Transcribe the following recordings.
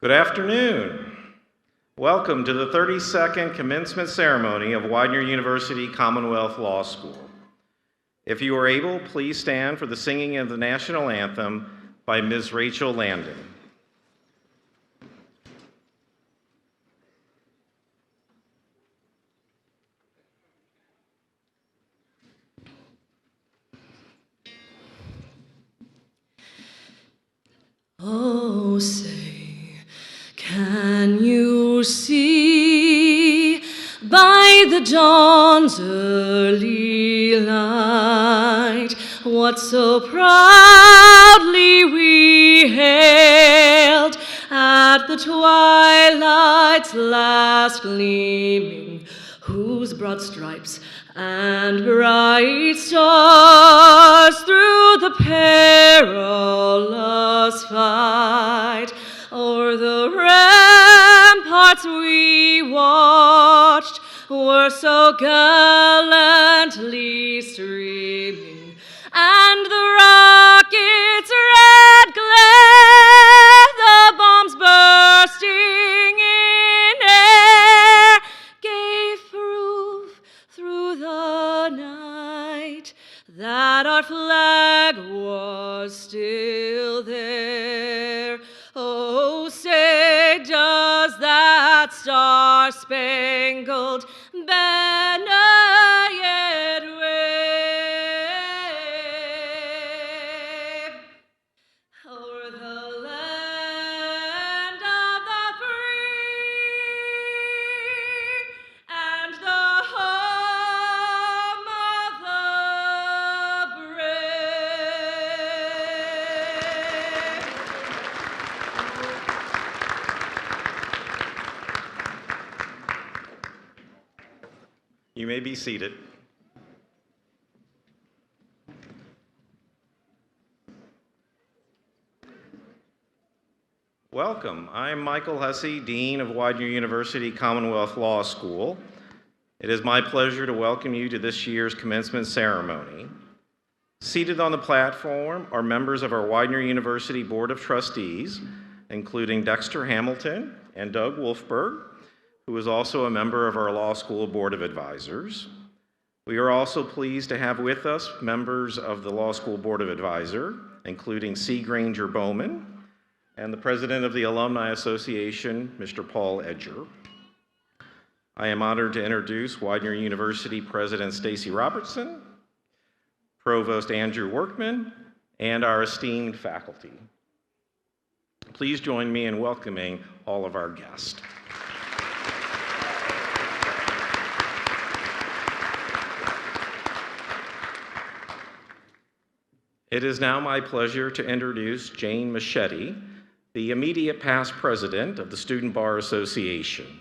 Good afternoon. Welcome to the 32nd commencement ceremony of Widener University Commonwealth Law School. If you are able, please stand for the singing of the national anthem by Ms. Rachel Landon. Oh, say, can you see by the dawn's early light what so proudly we hailed at the twilight's last gleaming, whose broad stripes and bright stars through the perilous fight o'er the ramparts we watched were so gallantly streaming, and the rockets' red glare, the bombs bursting in air, gave proof through the night that our flag was still there. Oh, say, does that star-spangled banner yet wave o'er the land of the free and the home of the brave? You may be seated. Welcome. I'm Michael Hussey, Dean of Widener University Commonwealth Law School. It is my pleasure to welcome you to this year's commencement ceremony. Seated on the platform are members of our Widener University Board of Trustees, including Dexter Hamilton and Doug Wolfberg, who is also a member of our Law School Board of Advisors. We are also pleased to have with us members of the Law School Board of Advisors, including C. Granger Bowman, and the President of the Alumni Association, Mr. Paul Edger. I am honored to introduce Widener University President Stacey Robertson, Provost Andrew Workman, and our esteemed faculty. Please join me in welcoming all of our guests. It is now my pleasure to introduce Jane Michetti, the immediate past president of the Student Bar Association.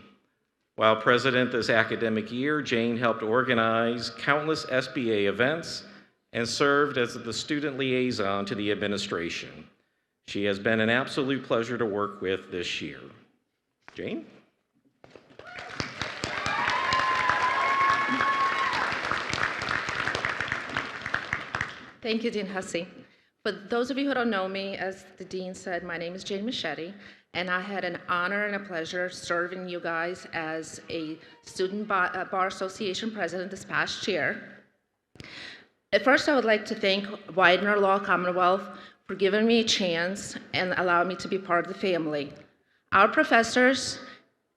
While president this academic year, Jane helped organize countless SBA events and served as the student liaison to the administration. She has been an absolute pleasure to work with this year. Jane? Thank you, Dean Hussey. For those of you who don't know me, as the Dean said, my name is Jane Michetti, and I had an honor and a pleasure serving you guys as a Student Bar Association president this past year. At first, I would like to thank Widener Law Commonwealth for giving me a chance and allowing me to be part of the family. Our professors,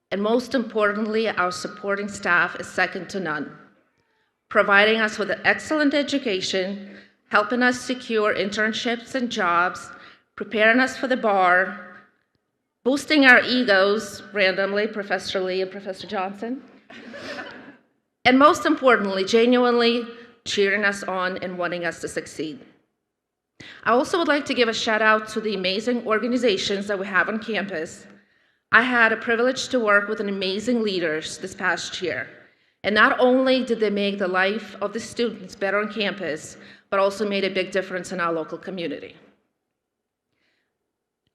and most importantly, our supporting staff is second to none, providing us with an excellent education, helping us secure internships and jobs, preparing us for the bar, boosting our egos randomly, Professor Leigh and Professor Johnson, and most importantly, genuinely cheering us on and wanting us to succeed. I also would like to give a shout out to the amazing organizations that we have on campus. I had a privilege to work with amazing leaders this past year. And not only did they make the life of the students better on campus, but also made a big difference in our local community.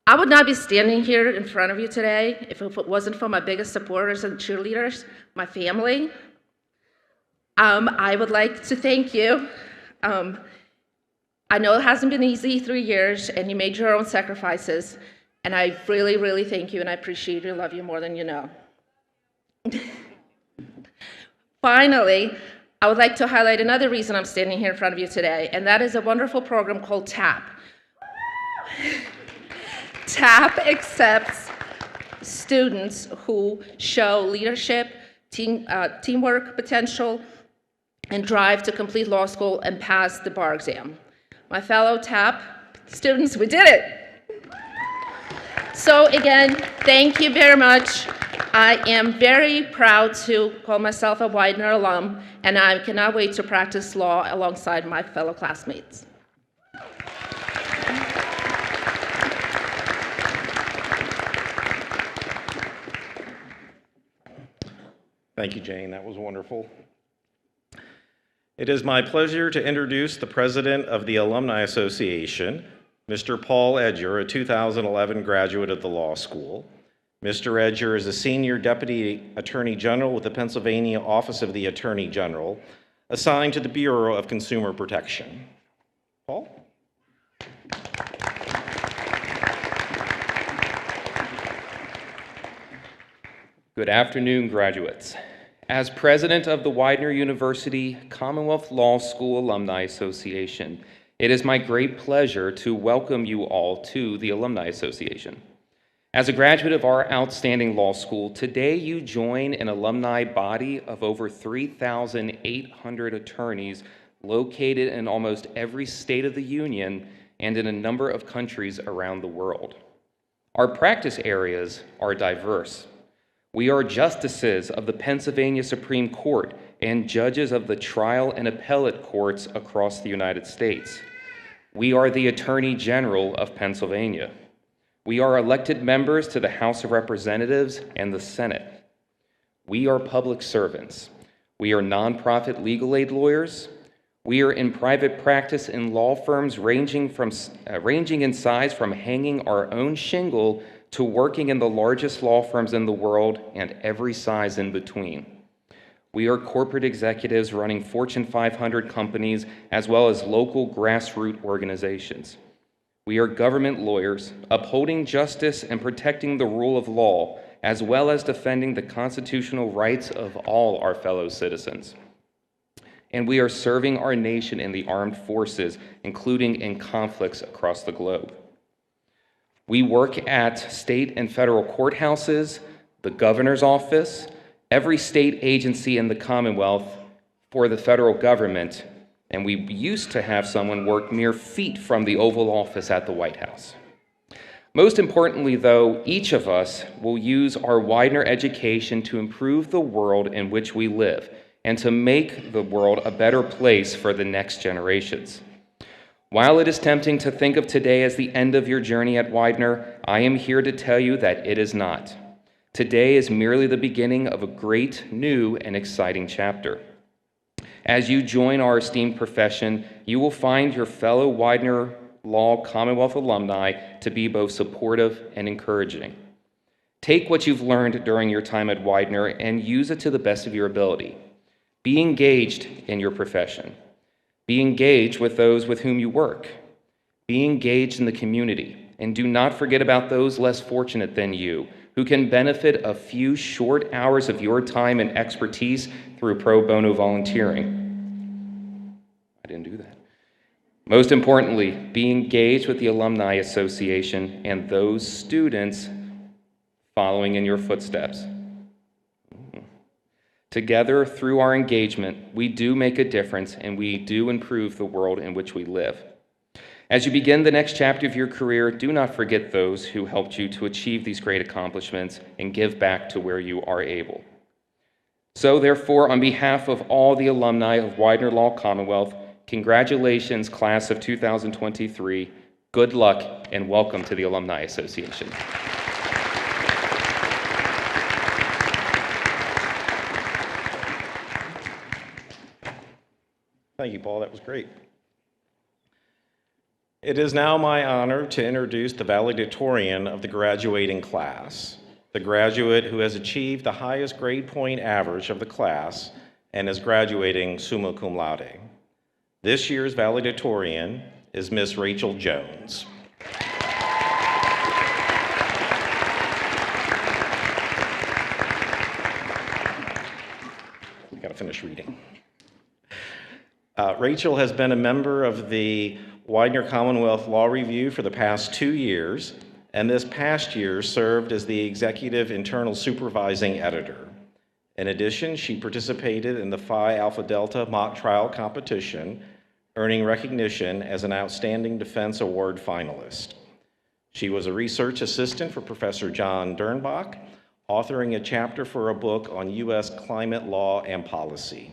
I would not be standing here in front of you today if it wasn't for my biggest supporters and cheerleaders, my family. I would like to thank you. I know it hasn't been easy 3 years, and you made your own sacrifices. And I really, really thank you, and I appreciate you, love you more than you know. Finally, I would like to highlight another reason I'm standing here in front of you today, and that is a wonderful program called TAP. TAP accepts students who show leadership, teamwork potential, and drive to complete law school and pass the bar exam. My fellow TAP students, we did it. So again, thank you very much. I am very proud to call myself a Widener alum, and I cannot wait to practice law alongside my fellow classmates. Thank you, Jane. That was wonderful. It is my pleasure to introduce the president of the Alumni Association, Mr. Paul Edger, a 2011 graduate of the law school. Mr. Edger is a senior deputy attorney general with the Pennsylvania Office of the Attorney General, assigned to the Bureau of Consumer Protection. Paul? Good afternoon, graduates. As president of the Widener University Commonwealth Law School Alumni Association, it is my great pleasure to welcome you all to the Alumni Association. As a graduate of our outstanding law school, today you join an alumni body of over 3,800 attorneys located in almost every state of the union and in a number of countries around the world. Our practice areas are diverse. We are justices of the Pennsylvania Supreme Court and judges of the trial and appellate courts across the United States. We are the Attorney General of Pennsylvania. We are elected members to the House of Representatives and the Senate. We are public servants. We are nonprofit legal aid lawyers. We are in private practice in law firms ranging in size from hanging our own shingle to working in the largest law firms in the world and every size in between. We are corporate executives running Fortune 500 companies as well as local grassroots organizations. We are government lawyers upholding justice and protecting the rule of law, as well as defending the constitutional rights of all our fellow citizens. And we are serving our nation in the armed forces, including in conflicts across the globe. We work at state and federal courthouses, the governor's office, every state agency in the Commonwealth for the federal government, and we used to have someone work mere feet from the Oval Office at the White House. Most importantly, though, each of us will use our Widener education to improve the world in which we live and to make the world a better place for the next generations. While it is tempting to think of today as the end of your journey at Widener, I am here to tell you that it is not. Today is merely the beginning of a great, new, and exciting chapter. As you join our esteemed profession, you will find your fellow Widener Law Commonwealth alumni to be both supportive and encouraging. Take what you've learned during your time at Widener and use it to the best of your ability. Be engaged in your profession. Be engaged with those with whom you work. Be engaged in the community. And do not forget about those less fortunate than you, who can benefit a few short hours of your time and expertise through pro bono volunteering. I didn't do that. Most importantly, be engaged with the Alumni Association and those students following in your footsteps. Together, through our engagement, we do make a difference and we do improve the world in which we live. As you begin the next chapter of your career, do not forget those who helped you to achieve these great accomplishments and give back to where you are able. So therefore, on behalf of all the alumni of Widener Law Commonwealth, congratulations, class of 2023. Good luck and welcome to the Alumni Association. Thank you, Paul. That was great. It is now my honor to introduce the valedictorian of the graduating class, the graduate who has achieved the highest grade point average of the class and is graduating summa cum laude. This year's valedictorian is Miss Rachel Jones. finish reading. Rachel has been a member of the Widener Commonwealth Law Review for the past 2 years, and this past year served as the Executive Internal Supervising Editor. In addition, she participated in the Phi Alpha Delta mock trial competition, earning recognition as an Outstanding Defense Award finalist. She was a research assistant for Professor John Dernbach, authoring a chapter for a book on U.S. climate law and policy.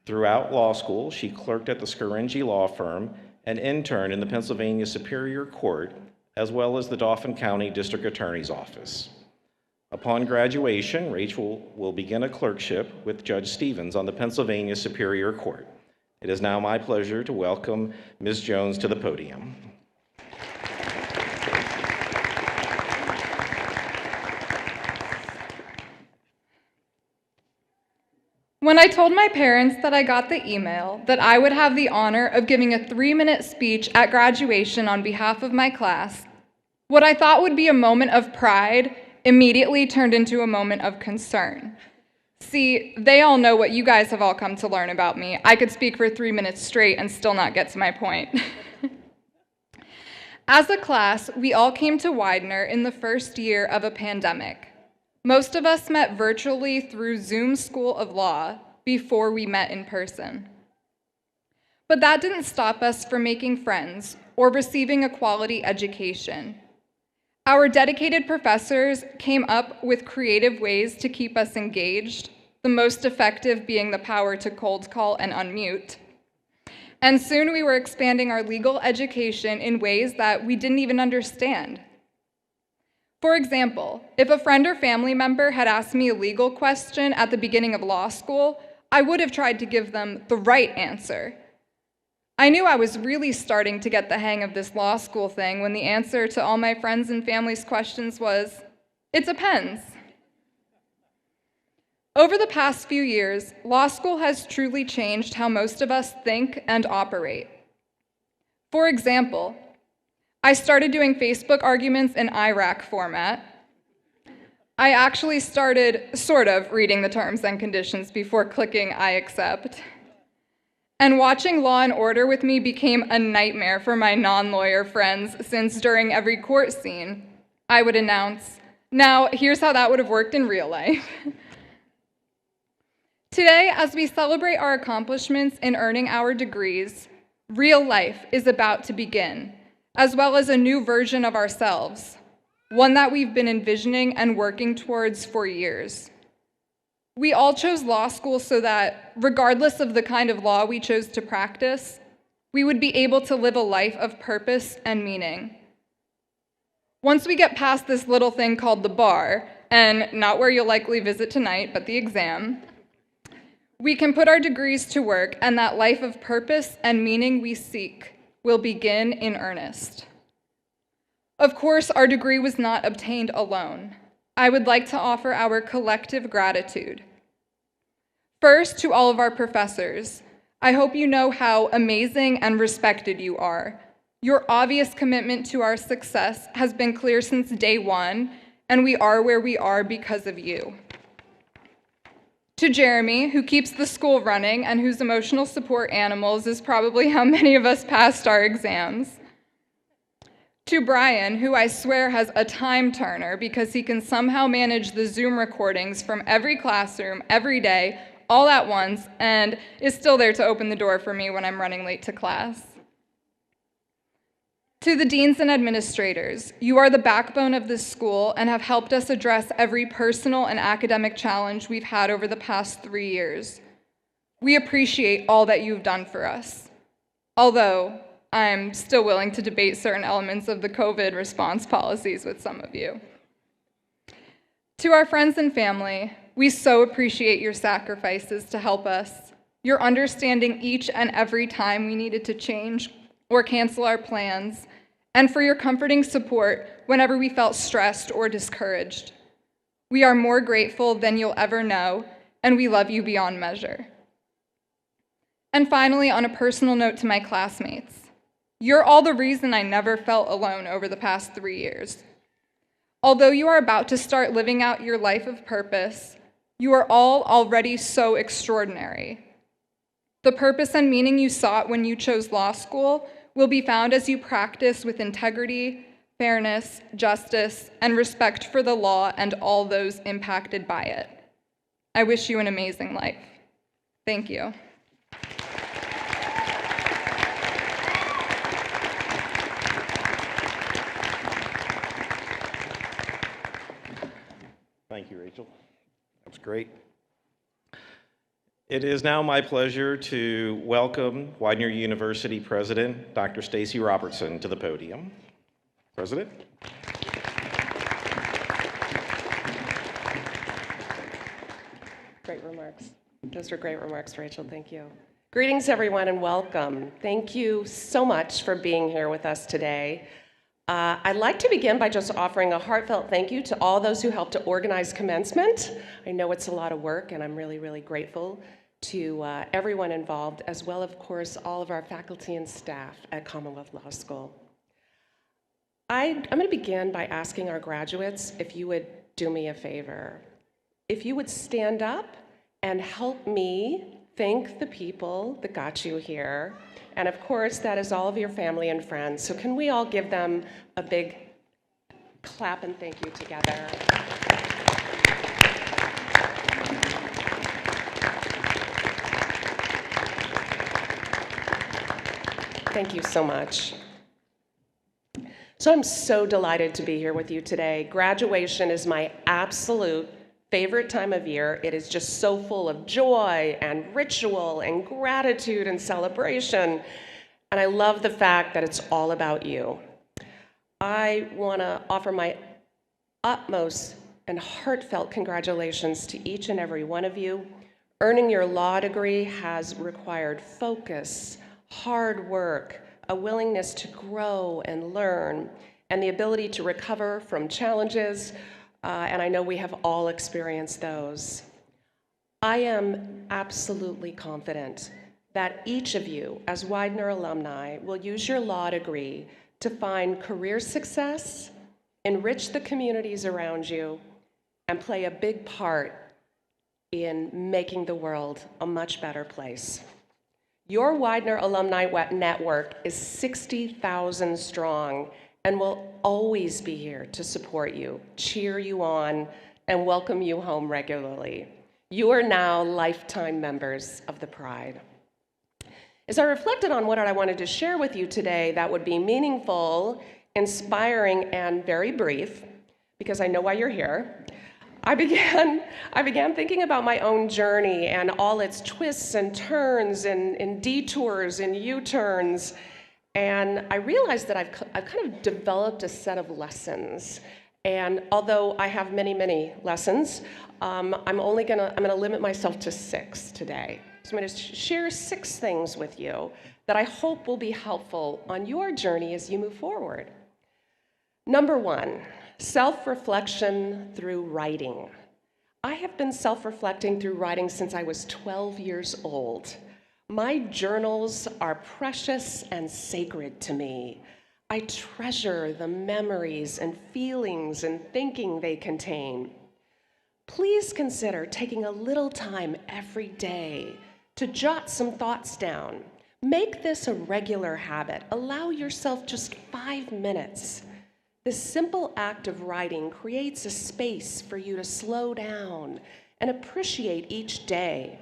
Throughout law school, she clerked at the Scaringi Law Firm and interned in the Pennsylvania Superior Court, as well as the Dauphin County District Attorney's Office. Upon graduation, Rachel will begin a clerkship with Judge Stevens on the Pennsylvania Superior Court. It is now my pleasure to welcome Ms. Jones to the podium. When I told my parents that I got the email that I would have the honor of giving a 3-minute speech at graduation on behalf of my class, what I thought would be a moment of pride immediately turned into a moment of concern. See, they all know what you guys have all come to learn about me. I could speak for 3 minutes straight and still not get to my point. As a class, we all came to Widener in the first year of a pandemic. Most of us met virtually through Zoom School of Law before we met in person. But that didn't stop us from making friends or receiving a quality education. Our dedicated professors came up with creative ways to keep us engaged, the most effective being the power to cold call and unmute. And soon we were expanding our legal education in ways that we didn't even understand. For example, if a friend or family member had asked me a legal question at the beginning of law school, I would have tried to give them the right answer. I knew I was really starting to get the hang of this law school thing when the answer to all my friends and family's questions was, "It depends." Over the past few years, law school has truly changed how most of us think and operate. For example, I started doing Facebook arguments in IRAC format. I actually started sort of reading the terms and conditions before clicking I accept. And watching Law & Order with me became a nightmare for my non-lawyer friends, since during every court scene, I would announce, "Now, here's how that would have worked in real life." Today, as we celebrate our accomplishments in earning our degrees, real life is about to begin, as well as a new version of ourselves, one that we've been envisioning and working towards for years. We all chose law school so that, regardless of the kind of law we chose to practice, we would be able to live a life of purpose and meaning. Once we get past this little thing called the bar, and not where you'll likely visit tonight, but the exam, we can put our degrees to work, and that life of purpose and meaning we seek will begin in earnest. Of course, our degree was not obtained alone. I would like to offer our collective gratitude. First, to all of our professors, I hope you know how amazing and respected you are. Your obvious commitment to our success has been clear since day one, and we are where we are because of you. To Jeremy, who keeps the school running and whose emotional support animals is probably how many of us passed our exams. To Brian, who I swear has a time turner because he can somehow manage the Zoom recordings from every classroom, every day, all at once, and is still there to open the door for me when I'm running late to class. To the deans and administrators, you are the backbone of this school and have helped us address every personal and academic challenge we've had over the past 3 years. We appreciate all that you've done for us, although I'm still willing to debate certain elements of the COVID response policies with some of you. To our friends and family, we so appreciate your sacrifices to help us, your understanding each and every time we needed to change or cancel our plans, and for your comforting support whenever we felt stressed or discouraged. We are more grateful than you'll ever know, and we love you beyond measure. And finally, on a personal note to my classmates, you're all the reason I never felt alone over the past 3 years. Although you are about to start living out your life of purpose, You are all already so extraordinary. The purpose and meaning you sought when you chose law school will be found as you practice with integrity, fairness, justice, and respect for the law and all those impacted by it. I wish you an amazing life. Thank you. Thank you, Rachel. That was great. It is now my pleasure to welcome Widener University President Dr. Stacey Robertson to the podium. President. Great remarks. Those were great remarks, Rachel. Thank you. Greetings, everyone, and welcome. Thank you so much for being here with us today. I'd like to begin by just offering a heartfelt thank you to all those who helped to organize commencement. I know it's a lot of work, and I'm really, really grateful to everyone involved, as well, of course, all of our faculty and staff at Commonwealth Law School. I'm going to begin by asking our graduates if you would do me a favor. If you would stand up and help me thank the people that got you here. And of course, that is all of your family and friends. So can we all give them a big clap and thank you together? Thank you so much. So I'm so delighted to be here with you today. Graduation is my absolute favorite time of year. It is just so full of joy and ritual and gratitude and celebration. And I love the fact that it's all about you. I want to offer my utmost and heartfelt congratulations to each and every one of you. Earning your law degree has required focus, hard work, a willingness to grow and learn, and the ability to recover from challenges, and I know we have all experienced those. I am absolutely confident that each of you, as Widener alumni, will use your law degree to find career success, enrich the communities around you, and play a big part in making the world a much better place. Your Widener Alumni Network is 60,000 strong and will always be here to support you, cheer you on, and welcome you home regularly. You are now lifetime members of the Pride. As I reflected on what I wanted to share with you today that would be meaningful, inspiring, and very brief, because I know why you're here, I began thinking about my own journey and all its twists and turns and detours and U-turns. And I realized that I've kind of developed a set of lessons. And although I have many, many lessons, I'm gonna limit myself to 6 today. So I'm gonna share 6 things with you that I hope will be helpful on your journey as you move forward. Number 1, self-reflection through writing. I have been self-reflecting through writing since I was 12 years old. My journals are precious and sacred to me. I treasure the memories and feelings and thinking they contain. Please consider taking a little time every day to jot some thoughts down. Make this a regular habit. Allow yourself just 5 minutes. This simple act of writing creates a space for you to slow down and appreciate each day.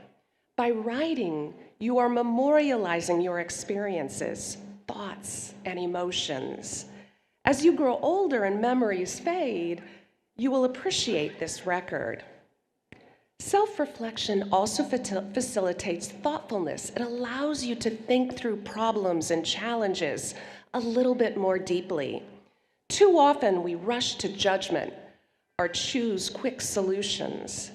By writing, you are memorializing your experiences, thoughts, and emotions. As you grow older and memories fade, you will appreciate this record. Self-reflection also facilitates thoughtfulness. It allows you to think through problems and challenges a little bit more deeply. Too often, we rush to judgment or choose quick solutions.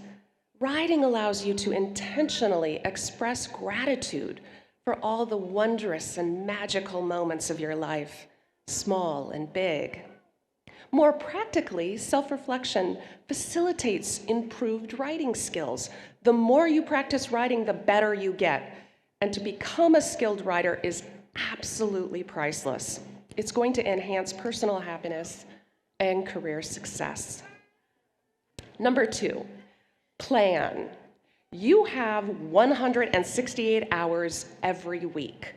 Writing allows you to intentionally express gratitude for all the wondrous and magical moments of your life, small and big. More practically, self-reflection facilitates improved writing skills. The more you practice writing, the better you get. And to become a skilled writer is absolutely priceless. It's going to enhance personal happiness and career success. Number 2, Plan. You have 168 hours every week.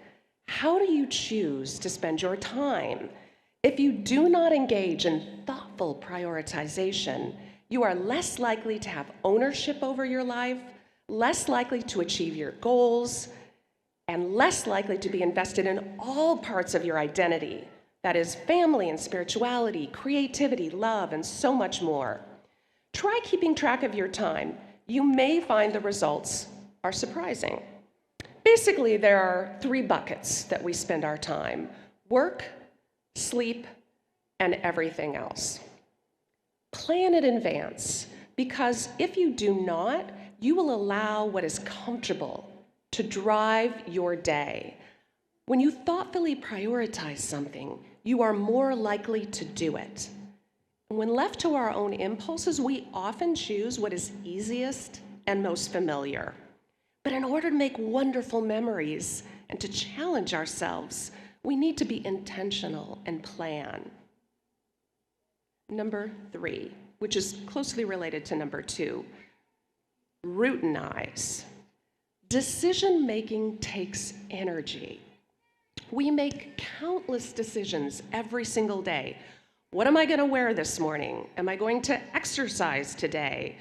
How do you choose to spend your time? If you do not engage in thoughtful prioritization, you are less likely to have ownership over your life, less likely to achieve your goals, and less likely to be invested in all parts of your identity. That is family and spirituality, creativity, love, and so much more. Try keeping track of your time. You may find the results are surprising. Basically, there are 3 buckets that we spend our time: work, sleep, and everything else. Plan in advance, because if you do not, you will allow what is comfortable to drive your day. When you thoughtfully prioritize something, you are more likely to do it. When left to our own impulses, we often choose what is easiest and most familiar. But in order to make wonderful memories and to challenge ourselves, we need to be intentional and plan. Number 3, which is closely related to number 2, routinize. Decision-making takes energy. We make countless decisions every single day. What am I going to wear this morning? Am I going to exercise today?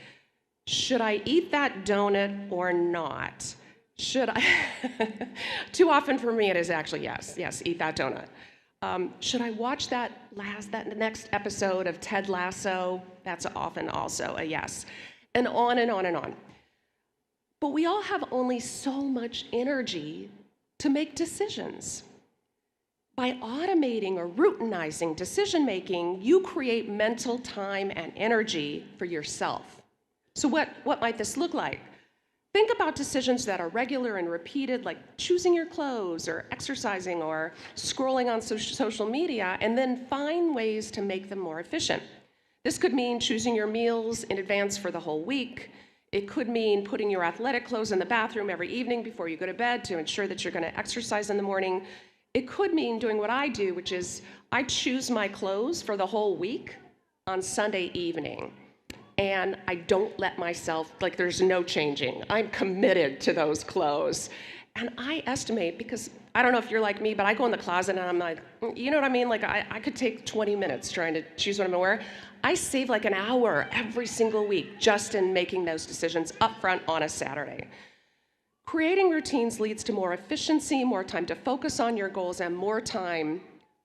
Should I eat that donut or not? Should I? Too often for me it is actually yes, eat that donut. Should I watch that next episode of Ted Lasso? That's often also a yes. And on and on and on. But we all have only so much energy to make decisions. By automating or routinizing decision-making, you create mental time and energy for yourself. So what might this look like? Think about decisions that are regular and repeated, like choosing your clothes or exercising or scrolling on social media, and then find ways to make them more efficient. This could mean choosing your meals in advance for the whole week. It could mean putting your athletic clothes in the bathroom every evening before you go to bed to ensure that you're going to exercise in the morning. It could mean doing what I do, which is I choose my clothes for the whole week on Sunday evening. And I don't let myself, there's no changing. I'm committed to those clothes. And I estimate, because I don't know if you're like me, but I go in the closet and I'm like, you know what I mean? I could take 20 minutes trying to choose what I'm gonna wear. I save an hour every single week just in making those decisions up front on a Saturday. Creating routines leads to more efficiency, more time to focus on your goals, and more time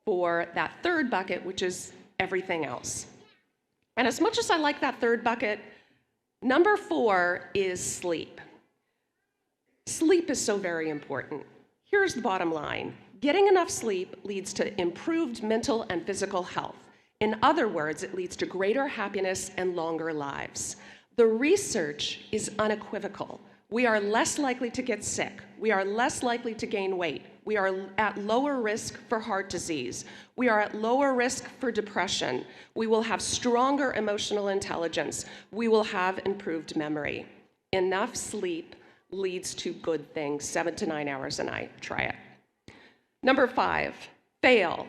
for that 3rd bucket, which is everything else. And as much as I like that 3rd bucket, number 4 is sleep. Sleep is so very important. Here's the bottom line. Getting enough sleep leads to improved mental and physical health. In other words, it leads to greater happiness and longer lives. The research is unequivocal. We are less likely to get sick. We are less likely to gain weight. We are at lower risk for heart disease. We are at lower risk for depression. We will have stronger emotional intelligence. We will have improved memory. Enough sleep leads to good things, 7 to 9 hours a night. Try it. Number 5, fail.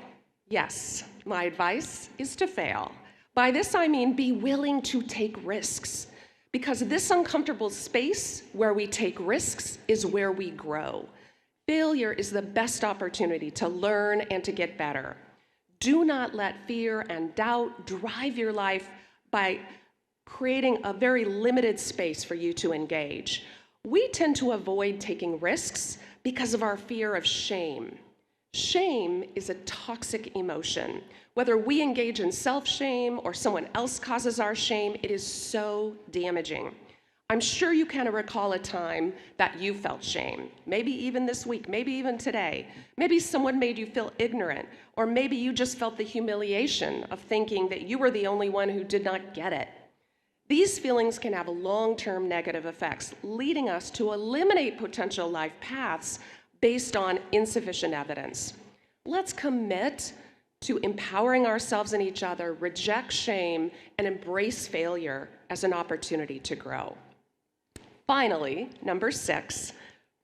Yes, my advice is to fail. By this I mean be willing to take risks, because this uncomfortable space where we take risks is where we grow. Failure is the best opportunity to learn and to get better. Do not let fear and doubt drive your life by creating a very limited space for you to engage. We tend to avoid taking risks because of our fear of shame. Shame is a toxic emotion. Whether we engage in self-shame or someone else causes our shame, it is so damaging. I'm sure you can recall a time that you felt shame. Maybe even this week, maybe even today. Maybe someone made you feel ignorant, or maybe you just felt the humiliation of thinking that you were the only one who did not get it. These feelings can have long-term negative effects, leading us to eliminate potential life paths based on insufficient evidence. Let's commit to empowering ourselves and each other, reject shame, and embrace failure as an opportunity to grow. Finally, number 6,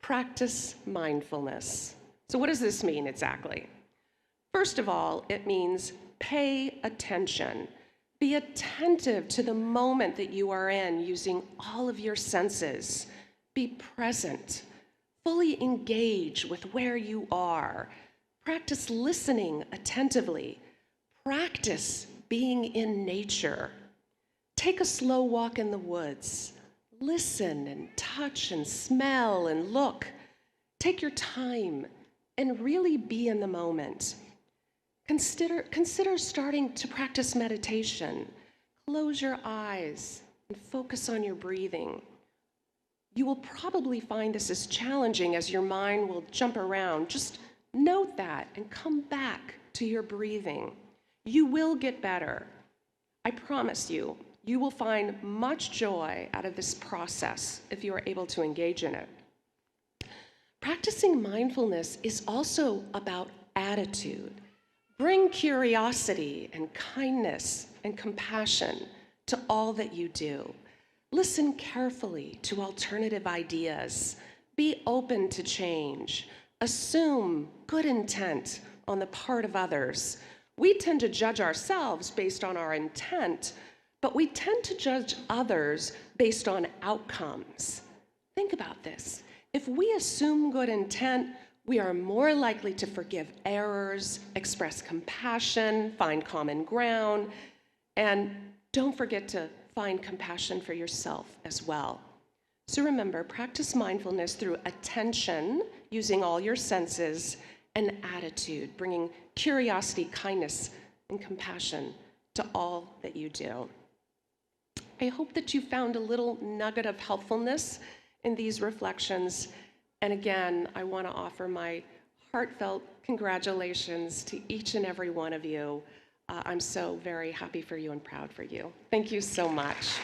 practice mindfulness. So what does this mean exactly? First of all, it means pay attention. Be attentive to the moment that you are in using all of your senses. Be present. Fully engage with where you are. Practice listening attentively. Practice being in nature. Take a slow walk in the woods. Listen and touch and smell and look. Take your time and really be in the moment. Consider starting to practice meditation. Close your eyes and focus on your breathing. You will probably find this is challenging as your mind will jump around. Just note that and come back to your breathing. You will get better. I promise you, you will find much joy out of this process if you are able to engage in it. Practicing mindfulness is also about attitude. Bring curiosity and kindness and compassion to all that you do. Listen carefully to alternative ideas. Be open to change. Assume good intent on the part of others. We tend to judge ourselves based on our intent, but we tend to judge others based on outcomes. Think about this. If we assume good intent, we are more likely to forgive errors, express compassion, find common ground, and don't forget to find compassion for yourself as well. So remember, practice mindfulness through attention, using all your senses, and attitude, bringing curiosity, kindness, and compassion to all that you do. I hope that you found a little nugget of helpfulness in these reflections. And again, I want to offer my heartfelt congratulations to each and every one of you. I'm so very happy for you and proud for you. Thank you so much.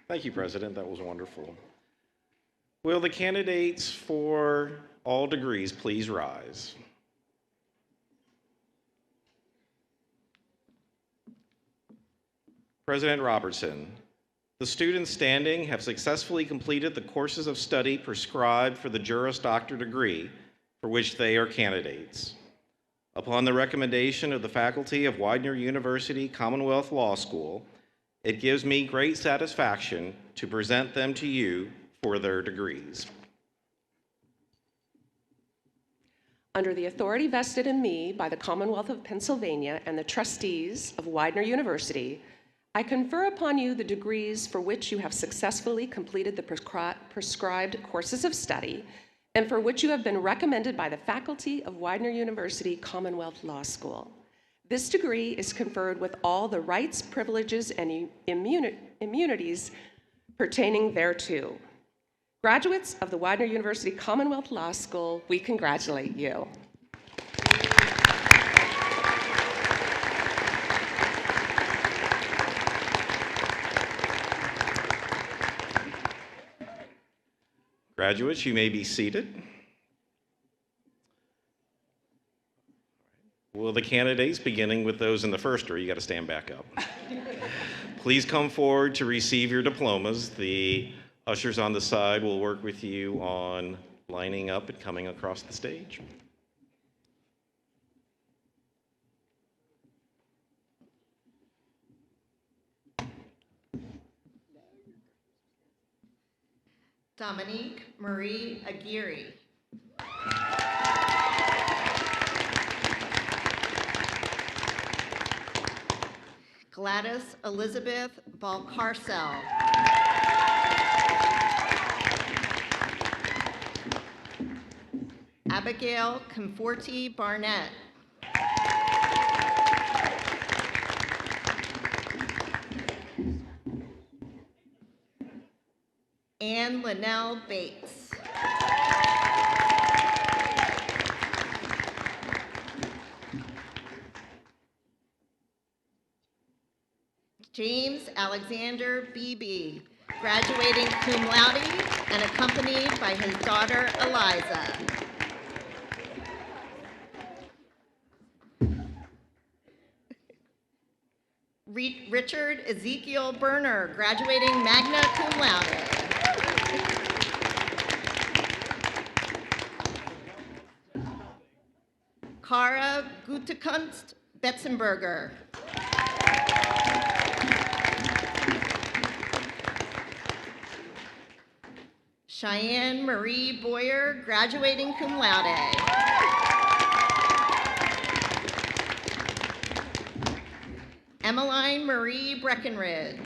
Thank you, President. That was wonderful. Will the candidates for all degrees please rise? President Robertson, the students standing have successfully completed the courses of study prescribed for the Juris Doctor degree for which they are candidates. Upon the recommendation of the faculty of Widener University Commonwealth Law School, it gives me great satisfaction to present them to you for their degrees. Under the authority vested in me by the Commonwealth of Pennsylvania and the trustees of Widener University, I confer upon you the degrees for which you have successfully completed the prescribed courses of study and for which you have been recommended by the faculty of Widener University Commonwealth Law School. This degree is conferred with all the rights, privileges, and immunities pertaining thereto. Graduates of the Widener University Commonwealth Law School, we congratulate you. Graduates, you may be seated. Will the candidates, beginning with those in the first row, you got to stand back up, please come forward to receive your diplomas. The ushers on the side will work with you on lining up and coming across the stage. Dominique Marie Aguirre. Gladys Elizabeth Valcarcel. Abigail Conforti Barnett. Anne Linnell Bates. James Alexander Beebe, graduating cum laude and accompanied by his daughter Eliza. Richard Ezekiel Berner, graduating magna cum laude. Tara Gutekunst Betzenberger. Cheyenne Marie Boyer, graduating cum laude. Emmeline Marie Breckenridge.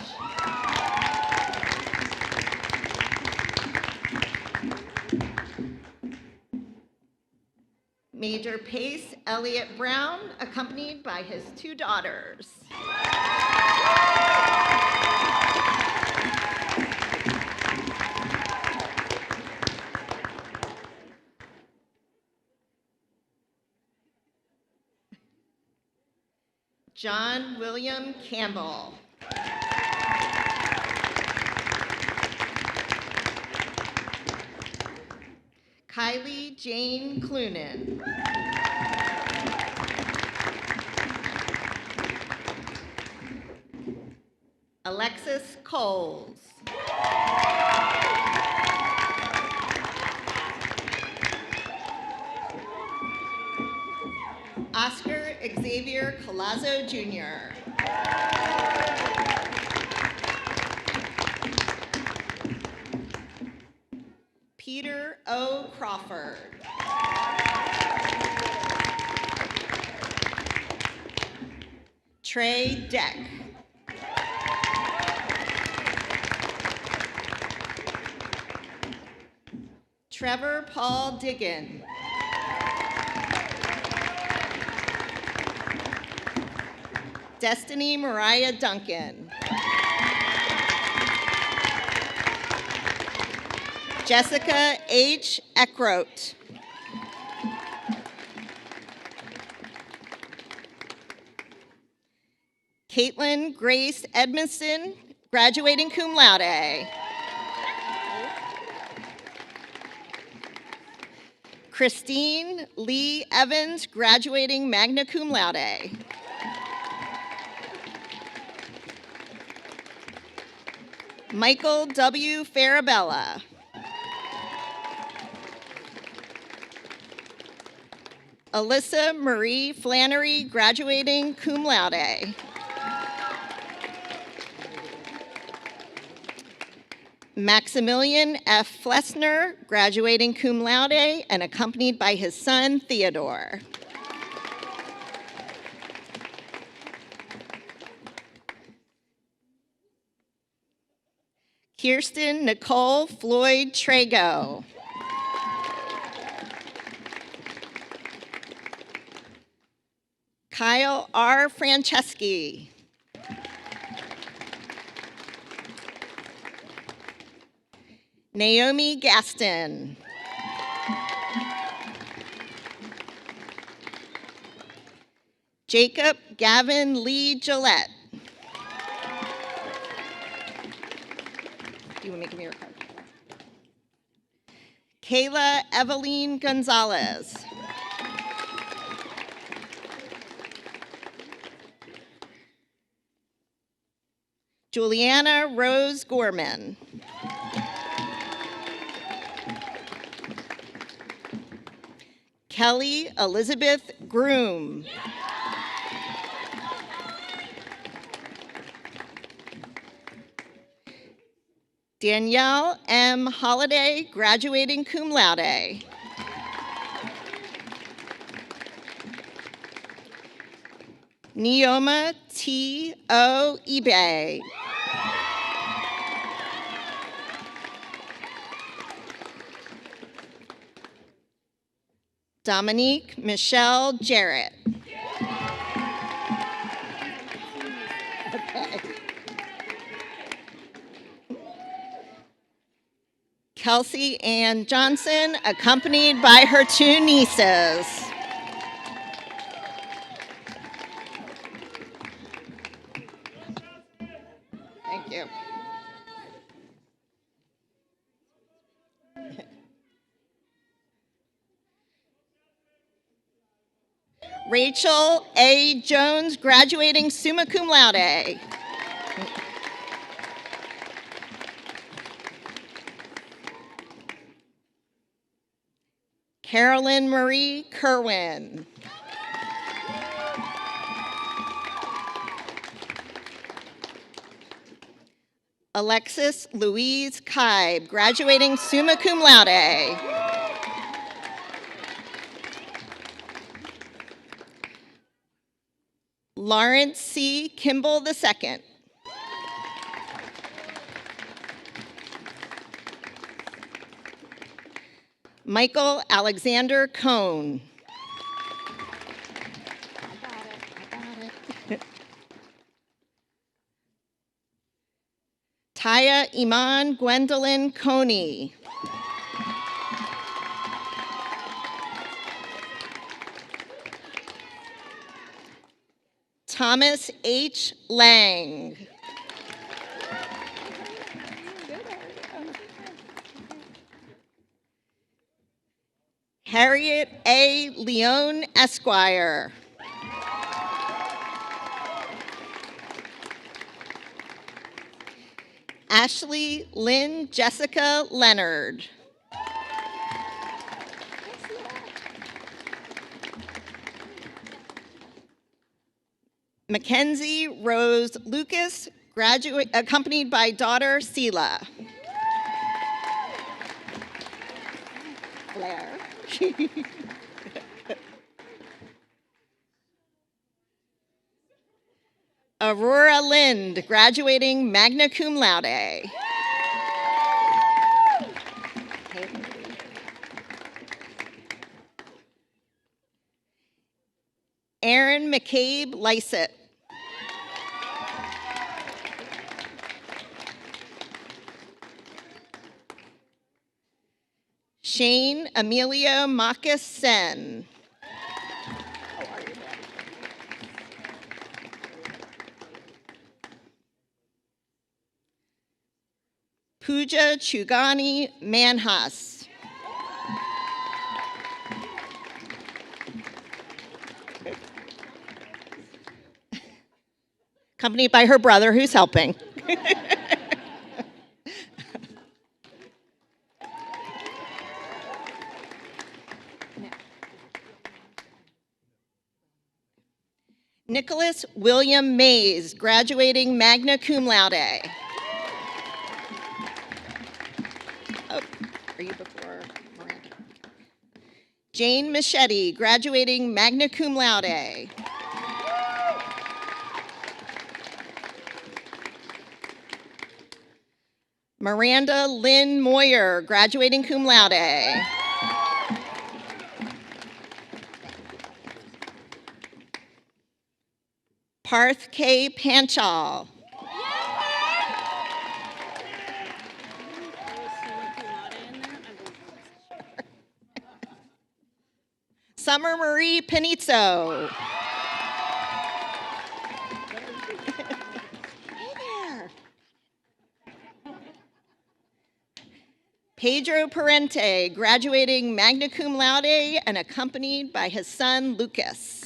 Major Pace Elliott Brown, accompanied by his 2 daughters. John William Campbell. Kylie Jane Cloonan. Alexyss Coles. Oscar Xavier Collazo Jr. Peter O. Crawford. Trey Deck. Trevor Paul Diggan. Destiny Mariah Duncan. Jessica H. Eckrote. Kaitlyn Grace Edmiston, graduating cum laude. Christine Leigh Evans, graduating magna cum laude. Michael W. Farabella. Alyssa Marie Flannery, graduating cum laude. Maximilian F. Flessner, graduating cum laude and accompanied by his son, Theodore. Kirsten Nicole Floyd Trago. Kyle R. Franceschi. Naomi Gaston. Jacob Gavin Lee Gillette. Do you want me to give me your card? Kayla Eveline Gonzalez. Juliana Rose Gorman. Kelly Elizabeth Groom. Danielle M. Holiday, graduating cum laude. Neoma T. O. eBay. Dominique Michelle Jarrett. Okay. Kelsey Ann Johnson, accompanied by her 2 nieces. Thank you. Rachel A. Jones, graduating summa cum laude. Carolyn Marie Kerwin. Alexyss Louise Kibe, graduating summa cum laude. Lawrence C. Kimball II. Michael Alexander Cohn. Taya Iman Gwendolyn Coney. Thomas H. Lang. Harriet A. Leone, Esquire. Ashley Lynn Jessica Leonard. Mackenzie Rose Lucas, graduate, accompanied by daughter Sela. Blair. Aurora Lind, graduating magna cum laude. Aaron McCabe Lysett. Shane Emilio Marcus Sen. Pooja Chugani Manhas. Accompanied by her brother who's helping. Nicholas William Mays, graduating magna cum laude. Oh, are you before Miranda? Jane Michetti, graduating magna cum laude. Miranda Lynn Moyer, graduating cum laude. Parth K. Panchal. Summer Marie Panizzo. Hey there. Pedro Parente, graduating magna cum laude and accompanied by his son Lucas.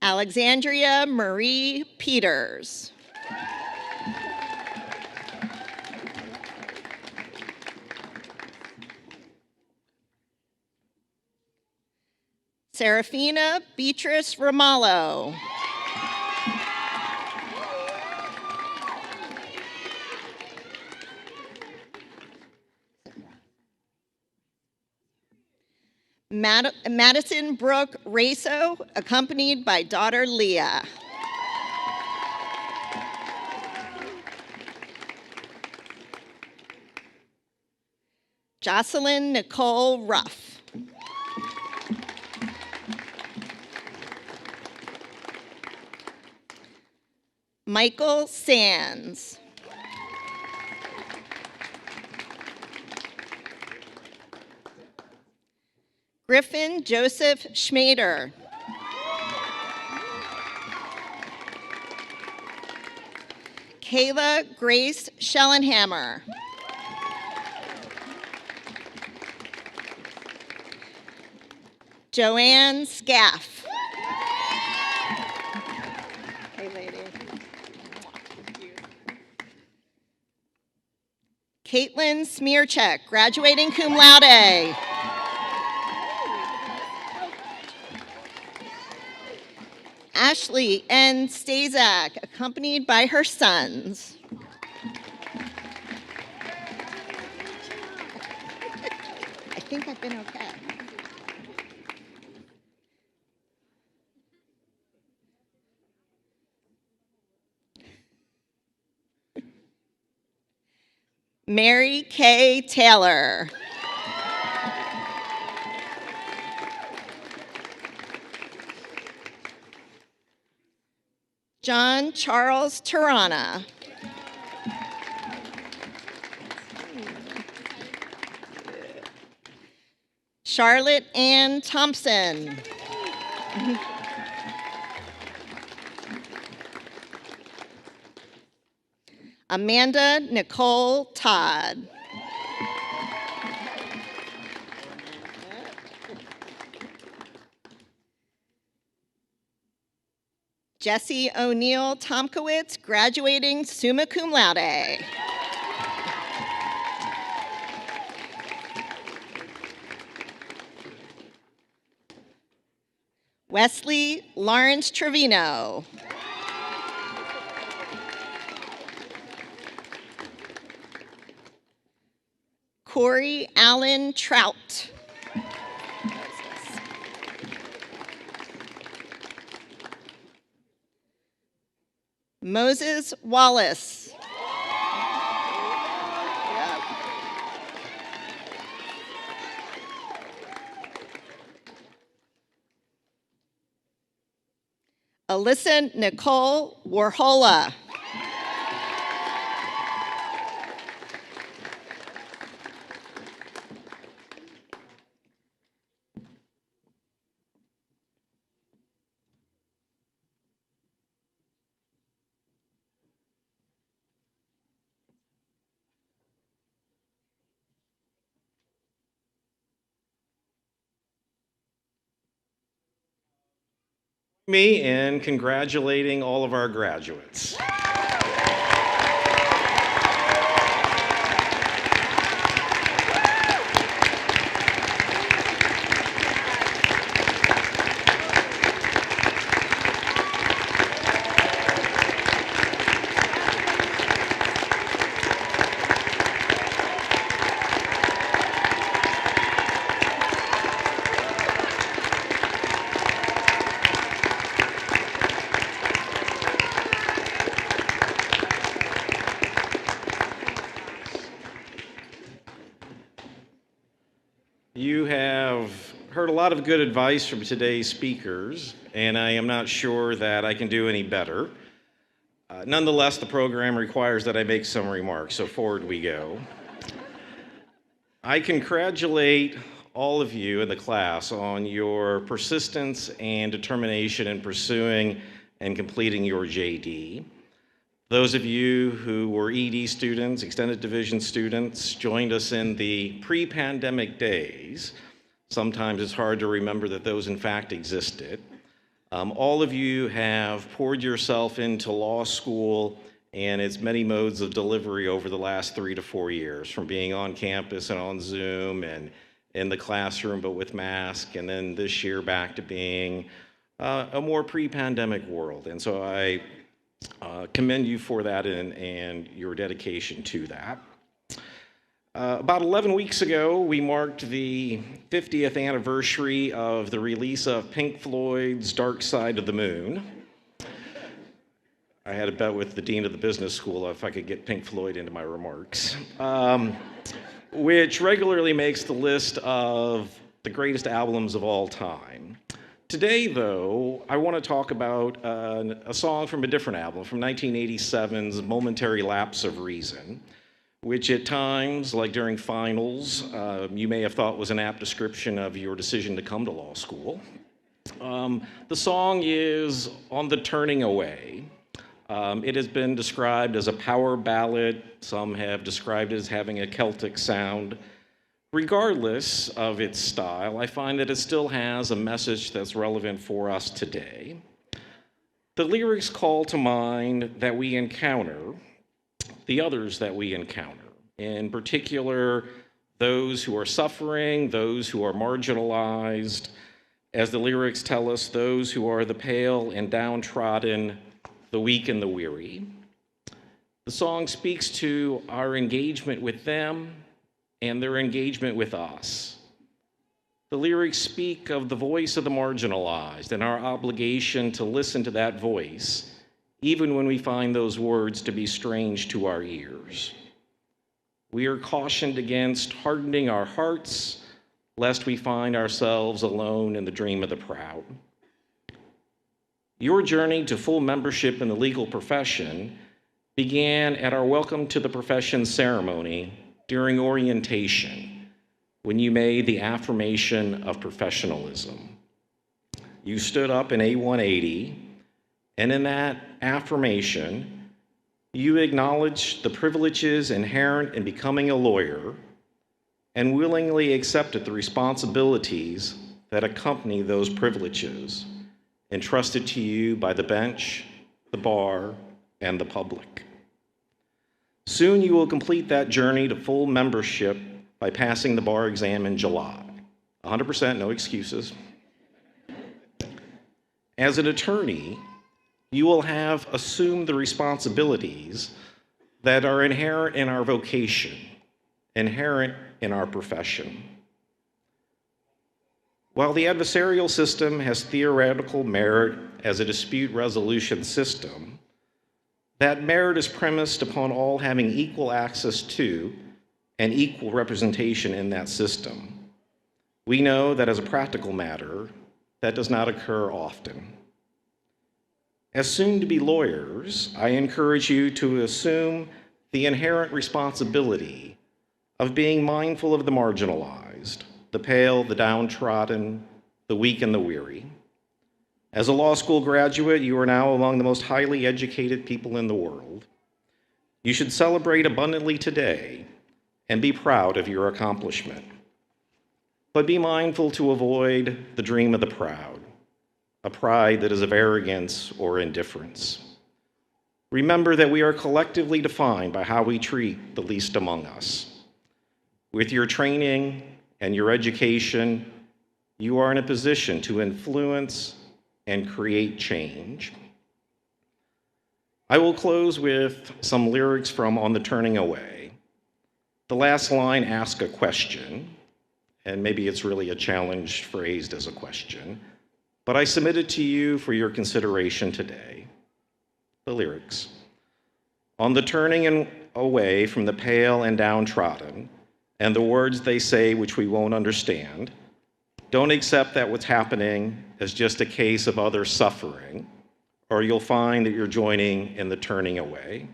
Alexandria Marie Peters. Serafina Beatrice Ramallo. Madison Brooke Raso, accompanied by daughter Leah. Jocelyn Nicole Ruff. Michael Sands. Griffin Joseph Schmader. Kayla Grace Schellenhammer. Joanne Scaff. Hey, lady. Kaitlyn Smearcheck, graduating cum laude. Ashley N. Stazak, accompanied by her sons. I think I've been okay. Mary K. Taylor. John Charles Tirana. Charlotte Ann Thompson. Amanda Nicole Todd. Jesse O'Neill Tomkowitz, graduating summa cum laude. Wesley Lawrence Trevino. Corey Allen Trout. Moses Wallace. Alyssa Nicole Warhola. Me in congratulating all of our graduates. You have heard a lot of good advice from today's speakers, and I am not sure that I can do any better. Nonetheless, the program requires that I make some remarks, so forward we go. I congratulate all of you in the class on your persistence and determination in pursuing and completing your JD. Those of you who were ED students, extended division students, joined us in the pre-pandemic days. Sometimes it's hard to remember that those in fact existed. All of you have poured yourself into law school and its many modes of delivery over the last 3 to 4 years, from being on campus and on Zoom and in the classroom but with mask, and then this year back to being a more pre-pandemic world. And so I commend you for that and your dedication to that. About 11 weeks ago, we marked the 50th anniversary of the release of Pink Floyd's Dark Side of the Moon. I had a bet with the dean of the business school if I could get Pink Floyd into my remarks, which regularly makes the list of the greatest albums of all time. Today, though, I want to talk about a song from a different album, from 1987's Momentary Lapse of Reason, which at times, like during finals, you may have thought was an apt description of your decision to come to law school. The song is On the Turning Away. It has been described as a power ballad. Some have described it as having a Celtic sound. Regardless of its style, I find that it still has a message that's relevant for us today. The lyrics call to mind that we encounter, the others that we encounter, in particular those who are suffering, those who are marginalized, as the lyrics tell us, those who are the pale and downtrodden, the weak and the weary. The song speaks to our engagement with them and their engagement with us. The lyrics speak of the voice of the marginalized and our obligation to listen to that voice, even when we find those words to be strange to our ears. We are cautioned against hardening our hearts, lest we find ourselves alone in the dream of the proud. Your journey to full membership in the legal profession began at our Welcome to the Profession ceremony during orientation, when you made the affirmation of professionalism. You stood up in A180, and in that affirmation, you acknowledged the privileges inherent in becoming a lawyer and willingly accepted the responsibilities that accompany those privileges entrusted to you by the bench, the bar, and the public. Soon you will complete that journey to full membership by passing the bar exam in July. 100%, no excuses. As an attorney, you will have assumed the responsibilities that are inherent in our vocation, inherent in our profession. While the adversarial system has theoretical merit as a dispute resolution system, that merit is premised upon all having equal access to and equal representation in that system. We know that as a practical matter, that does not occur often. As soon-to-be lawyers, I encourage you to assume the inherent responsibility of being mindful of the marginalized, the pale, the downtrodden, the weak, and the weary. As a law school graduate, you are now among the most highly educated people in the world. You should celebrate abundantly today and be proud of your accomplishment. But be mindful to avoid the dream of the proud, a pride that is of arrogance or indifference. Remember that we are collectively defined by how we treat the least among us. With your training and your education, you are in a position to influence and create change. I will close with some lyrics from On the Turning Away. The last line asks a question, and maybe it's really a challenge phrased as a question, but I submit it to you for your consideration today. The lyrics. On the turning away from the pale and downtrodden, and the words they say which we won't understand, don't accept that what's happening is just a case of other suffering, or you'll find that you're joining in the turning away.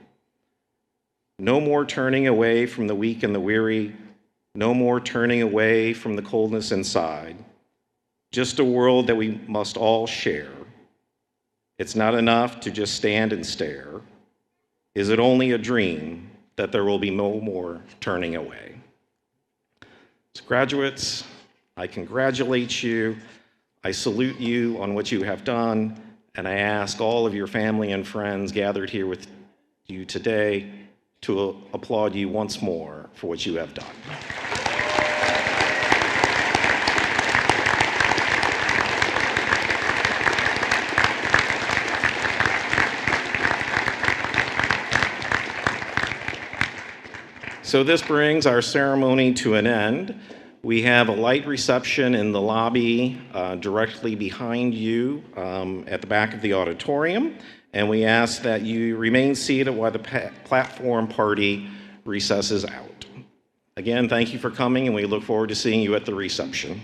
No more turning away from the weak and the weary, no more turning away from the coldness inside, just a world that we must all share. It's not enough to just stand and stare. Is it only a dream that there will be no more turning away? So graduates, I congratulate you, I salute you on what you have done, and I ask all of your family and friends gathered here with you today to applaud you once more for what you have done. So this brings our ceremony to an end. We have a light reception in the lobby directly behind you at the back of the auditorium, and we ask that you remain seated while the platform party recesses out. Again, thank you for coming, and we look forward to seeing you at the reception.